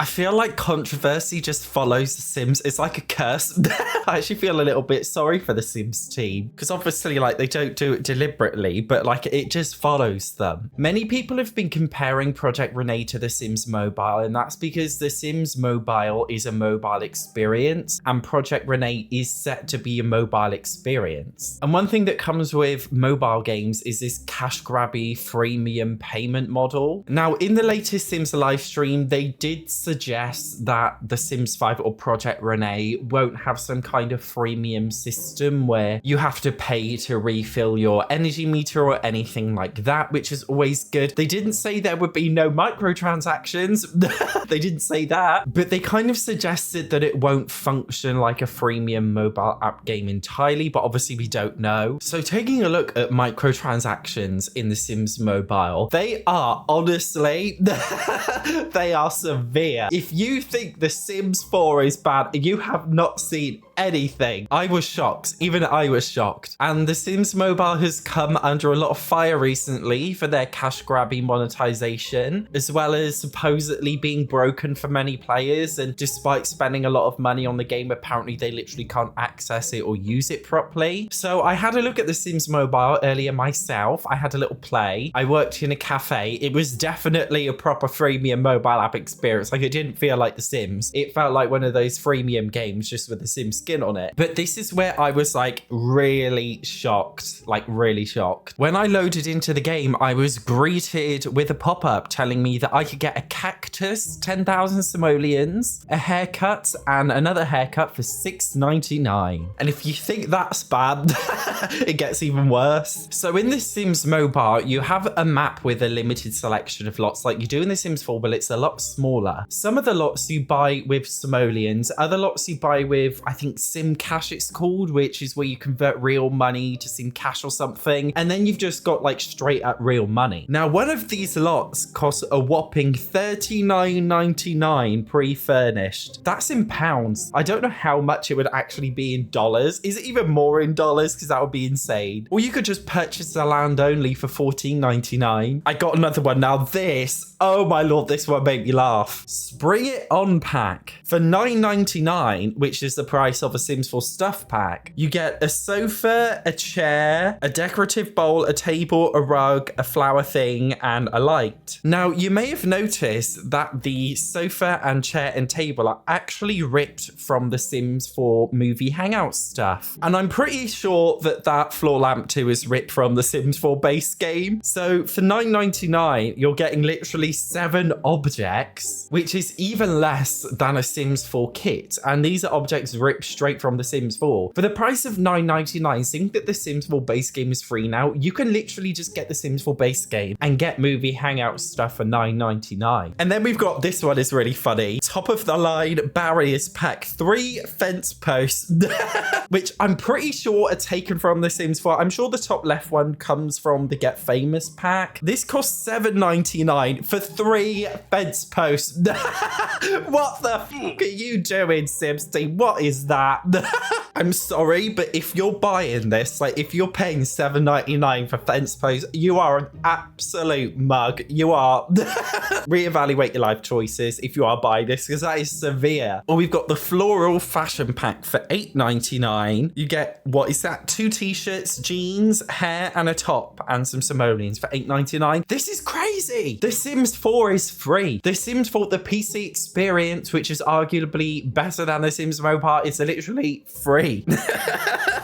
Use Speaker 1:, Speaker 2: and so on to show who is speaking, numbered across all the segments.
Speaker 1: I feel like controversy just follows The Sims. It's like a curse. I actually feel a little bit sorry for the Sims team because obviously like they don't do it deliberately, but like it just follows them. Many people have been comparing Project Renee to The Sims Mobile, and that's because The Sims Mobile is a mobile experience and Project Renee is set to be a mobile experience. And one thing that comes with mobile games is this cash grabby freemium payment model. Now, in the latest Sims live stream, they did suggest that The Sims 5 or Project Renee won't have some kind of freemium system where you have to pay to refill your energy meter or anything like that, which is always good. They didn't say there would be no microtransactions. They didn't say that, but they kind of suggested that it won't function like a freemium mobile app game entirely, but obviously we don't know. So taking a look at microtransactions in The Sims Mobile, they are honestly, they are severe. If you think The Sims 4 is bad, you have not seen anything. I was shocked. Even I was shocked. And The Sims Mobile has come under a lot of fire recently for their cash grabby monetization, as well as supposedly being broken for many players. And despite spending a lot of money on the game, apparently they literally can't access it or use it properly. So I had a look at The Sims Mobile earlier myself. I had a little play. I worked in a cafe. It was definitely a proper freemium mobile app experience. Like, it didn't feel like The Sims. It felt like one of those freemium games just with the Sims skin on it. But this is where I was like really shocked, like really shocked. When I loaded into the game, I was greeted with a pop-up telling me that I could get a cactus, 10,000 simoleons, a haircut, and another haircut for $6.99. And if you think that's bad, it gets even worse. So in The Sims Mobile, you have a map with a limited selection of lots like you do in The Sims 4, but it's a lot smaller. Some of the lots you buy with simoleons, other lots you buy with, I think, Sim Cash it's called, which is where you convert real money to Sim Cash or something. And then you've just got like straight up real money. Now, one of these lots costs a whopping $39.99 pre-furnished. That's in pounds. I don't know how much it would actually be in dollars. Is it even more in dollars? Because that would be insane. Or you could just purchase the land only for $14.99. I got another one. Now this, oh my lord, this one made me laugh. Spring It On pack. For $9.99, which is the price of a Sims 4 stuff pack, you get a sofa, a chair, a decorative bowl, a table, a rug, a flower thing, and a light. Now, you may have noticed that the sofa and chair and table are actually ripped from the Sims 4 movie hangout stuff. And I'm pretty sure that that floor lamp too is ripped from the Sims 4 base game. So for $9.99, you're getting literally 7 objects, which is even less than a Sims 4 kit. And these are objects ripped straight from the Sims 4. For the price of $9.99, seeing that the Sims 4 base game is free now, you can literally just get the Sims 4 base game and get movie hangout stuff for $9.99. And then we've got this one is really funny. Top of the line barriers pack, 3 fence posts, which I'm pretty sure are taken from the Sims 4. I'm sure the top left one comes from the Get Famous pack. This costs $7.99 for 3 fence posts. What the fuck are you doing, Sims team? What is that? I'm sorry, but if you're buying this, like if you're paying $7.99 for fence posts, you are an absolute mug. You are. Reevaluate your life choices if you are buying this, because that is severe. Or we've got the floral fashion pack for $8.99. You get, what is that? 2 t-shirts, jeans, hair, and a top, and some simoleons for $8.99. This is crazy. The Sims 4 is free. The Sims 4, the PC experience, which is arguably better than The Sims Mobile, is literally free.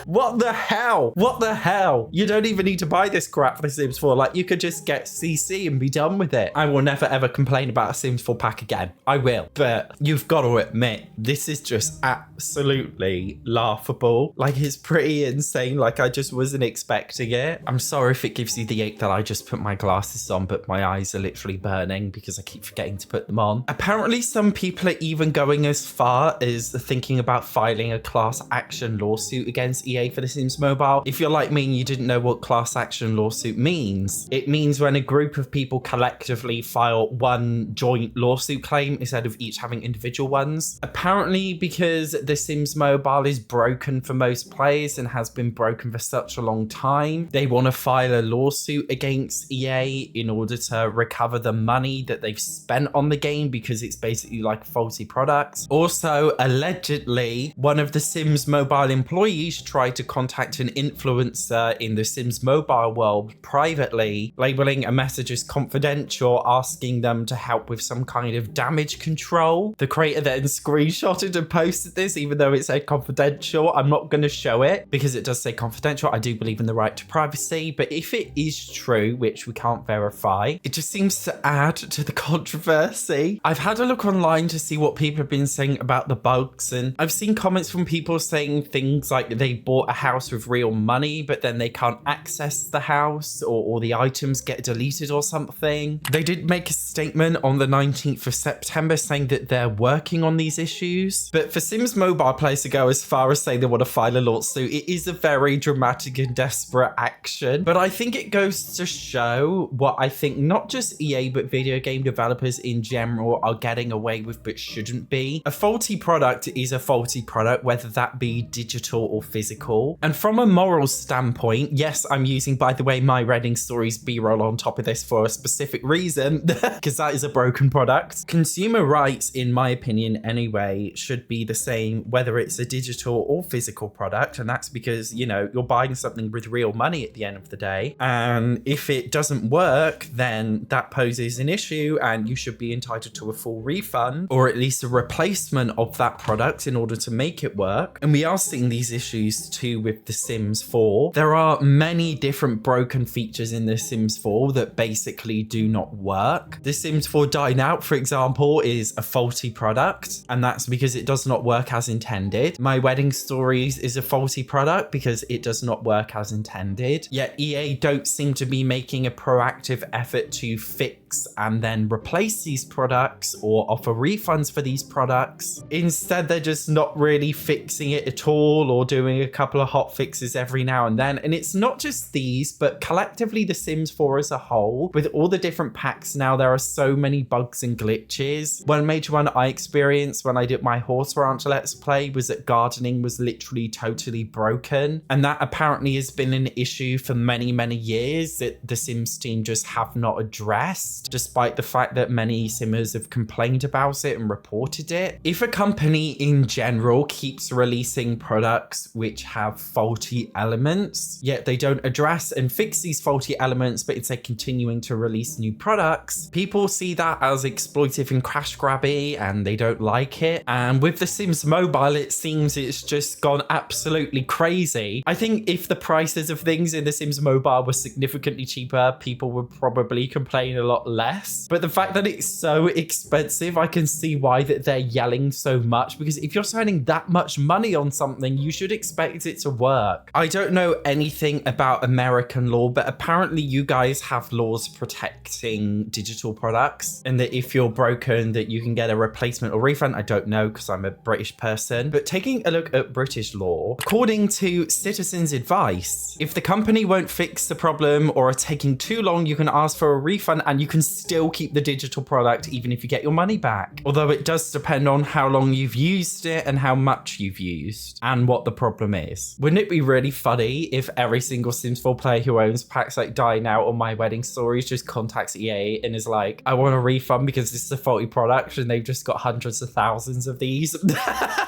Speaker 1: What the hell? What the hell? You don't even need to buy this crap for The Sims 4. Like, you could just get CC and be done with it. I will never ever complain about a Sims 4 pack again. I will. But you've got to admit, this is just absolutely laughable. Like, it's pretty insane. Like, I just wasn't expecting it. I'm sorry if it gives you the ache that I just put my glasses on, but my eyes are literally burning because I keep forgetting to put them on. Apparently, some people are even going as far as thinking about filing a class action lawsuit against EA for The Sims Mobile. If you're like me and you didn't know what class action lawsuit means, it means when a group of people collectively file one joint lawsuit claim instead of each having individual ones. Apparently, because The Sims Mobile is broken for most players and has been broken for such a long time, they want to file a lawsuit against EA in order to recover the money that they've spent on the game, because because it's basically like faulty products. Also, allegedly, one of the Sims Mobile employees tried to contact an influencer in the Sims Mobile world privately, labeling a message as confidential, asking them to help with some kind of damage control. The creator then screenshotted and posted this, even though it said confidential. I'm not going to show it because it does say confidential. I do believe in the right to privacy, but if it is true, which we can't verify, it just seems to add to the controversy. I've had a look online to see what people have been saying about the bugs, and I've seen comments from people saying things like they bought a house with real money, but then they can't access the house, or the items get deleted or something. They did make a statement on the 19th of September saying that they're working on these issues, but for Sims Mobile players to go as far as saying they want to file a lawsuit, it is a very dramatic and desperate action. But I think it goes to show what I think not just EA but video game developers in general are getting away with but shouldn't be. A faulty product is a faulty product, whether that be digital or physical. And from a moral standpoint, yes, I'm using, by the way, my Reading Stories B-roll on top of this for a specific reason, because that is a broken product. Consumer rights, in my opinion anyway, should be the same whether it's a digital or physical product, and that's because, you know, you're buying something with real money at the end of the day, and if it doesn't work, then that poses an issue and you should be entitled to a full refund, or at least a replacement of that product in order to make it work. And we are seeing these issues too with The Sims 4. There are many different broken features in The Sims 4 that basically do not work. The Sims 4 Dine Out, for example, is a faulty product, and that's because it does not work as intended. My Wedding Stories is a faulty product because it does not work as intended. Yet EA don't seem to be making a proactive effort to fix and then replace these products or offer refunds for these products. Instead, they're just not really fixing it at all, or doing a couple of hot fixes every now and then. And it's not just these, but collectively The Sims 4 as a whole, with all the different packs now, there are so many bugs and glitches. One major one I experienced when I did my Horse Ranch Let's Play was that gardening was literally totally broken. And that apparently has been an issue for many, many years that the Sims team just have not addressed, despite the fact that many Simmers have complained about it and reported it. If a company in general keeps releasing products which have faulty elements, yet they don't address and fix these faulty elements, but instead continuing to release new products, people see that as exploitive and crash grabby, and they don't like it. And with The Sims Mobile, it seems it's just gone absolutely crazy. I think if the prices of things in The Sims Mobile were significantly cheaper, people would probably complain a lot less. But the fact that it's so expensive, I can see why that they're yelling so much, because if you're spending that much money on something, you should expect it to work. I don't know anything about American law, but apparently you guys have laws protecting digital products, and that if you're broken, that you can get a replacement or refund. I don't know because I'm a British person, but taking a look at British law, according to Citizens Advice, if the company won't fix the problem or are taking too long, you can ask for a refund and you can still keep the digital product even if you get your money back. Although it does depend on how long you've used it and how much you've used and what the problem is. Wouldn't it be really funny if every single Sims 4 player who owns packs like Dine Out or My Wedding Stories just contacts EA and is like, I want a refund because this is a faulty product, and they've just got hundreds of thousands of these?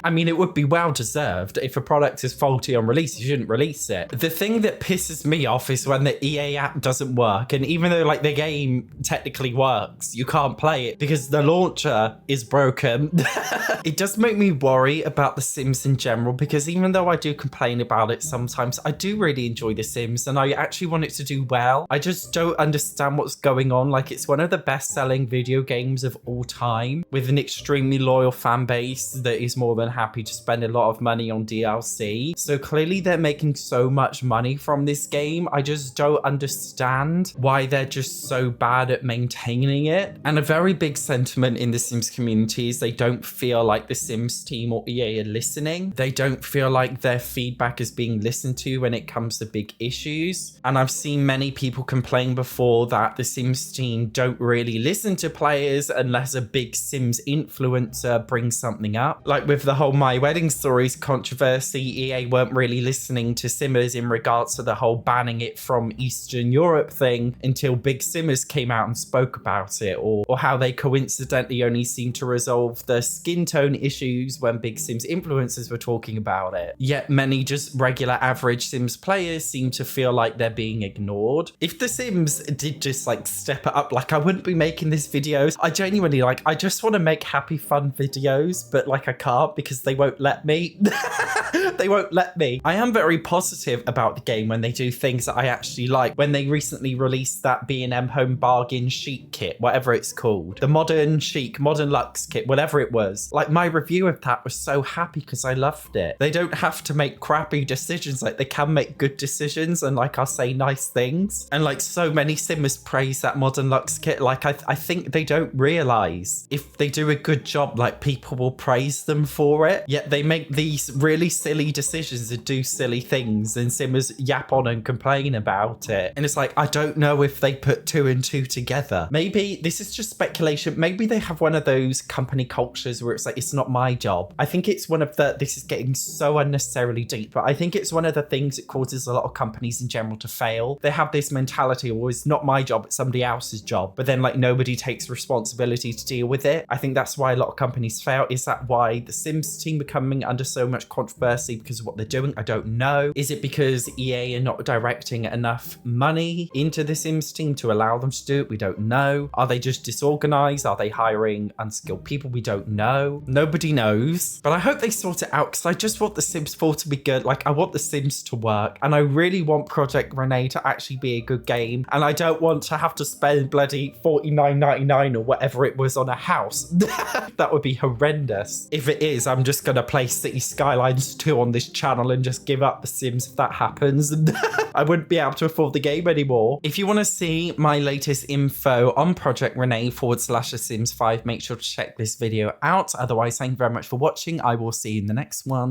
Speaker 1: I mean, it would be well deserved. If a product is faulty on release, you shouldn't release it. The thing that pisses me off is when the EA app doesn't work, and even though like the game technically works, you can't play it because the launcher is broken. It does make me worry about The Sims in general, because even though I do complain about it sometimes, I do really enjoy The Sims and I actually want it to do well. I just don't understand what's going on. Like, it's one of the best-selling video games of all time, with an extremely loyal fan base that is more than happy to spend a lot of money on DLC. So clearly they're making so much money from this game. I just don't understand why they're just so bad at maintaining it. And a very big sentiment in the Sims community is they don't feel like the Sims team or EA are listening. They don't feel like their feedback is being listened to when it comes to big issues. And I've seen many people complain before that the Sims team don't really listen to players unless a big Sims influencer brings something up. Like with the whole My Wedding Stories controversy, EA weren't really listening to Simmers in regards to the whole banning it from Eastern Europe thing until big Simmers came out and spoke about it, or how they coincidentally coincidentally only seemed to resolve the skin tone issues when Big Sims influencers were talking about it. Yet many just regular average Sims players seem to feel like they're being ignored. If The Sims did just like step it up, like I wouldn't be making this videos. I genuinely like, I just want to make happy fun videos, but like I can't because they won't let me. They won't let me. I am very positive about the game when they do things that I actually like. When they recently released that B&M Home Bargain Chic kit, whatever it's called, the Modern Chic, Modern Luxe kit, whatever it was. Like my review of that was so happy because I loved it. They don't have to make crappy decisions. Like they can make good decisions and like I'll say nice things. And like so many Simmers praise that Modern Luxe kit. Like I think they don't realize if they do a good job, like people will praise them for it. Yet they make these really silly decisions and do silly things and Simmers yap on and complain about it. And it's like, I don't know if they put 2 and 2 together. Maybe this is just speculation. Maybe they have one of those company cultures where it's like, it's not my job. I think it's one of the, this is getting so unnecessarily deep, but I think it's one of the things that causes a lot of companies in general to fail. They have this mentality, oh, it's not my job, it's somebody else's job. But then like nobody takes responsibility to deal with it. I think that's why a lot of companies fail. Is that why the Sims team are coming under so much controversy because of what they're doing? I don't know. Is it because EA are not directing enough money into the Sims team to allow them to do it? We don't know. Are they just disorganized? Are they hiring unskilled people? We don't know. Nobody knows. But I hope they sort it out because I just want the Sims 4 to be good. Like I want the Sims to work and I really want Project Renee to actually be a good game. And I don't want to have to spend bloody $49.99 or whatever it was on a house. That would be horrendous. If it is, I'm just going to play City Skylines 2 on this channel and just give up the Sims if that happens. I wouldn't be able to afford the game anymore. If you want to see my latest info on Project Renee /The Sims 5, make sure to check this video out. Otherwise, thank you very much for watching. I will see you in the next one.